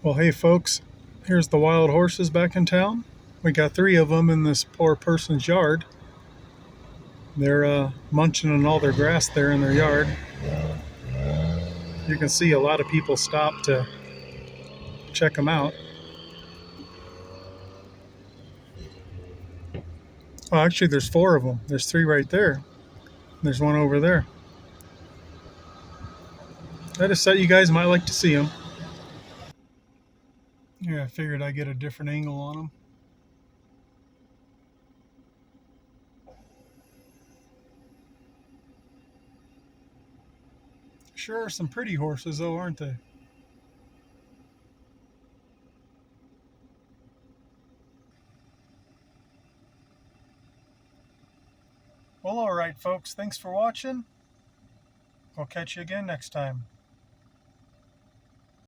Well, hey folks, here's the wild horses back in town. We got 3 of them in this poor person's yard. They're munching on all their grass there in their yard. You can see a lot of people stop to check them out. Oh, actually, there's 4 of them. There's 3 right there. There's one over there. I just thought you guys might like to see them. Yeah, I figured I'd get a different angle on them. Sure are some pretty horses, though, aren't they? Well, all right, folks. Thanks for watching. I'll catch you again next time.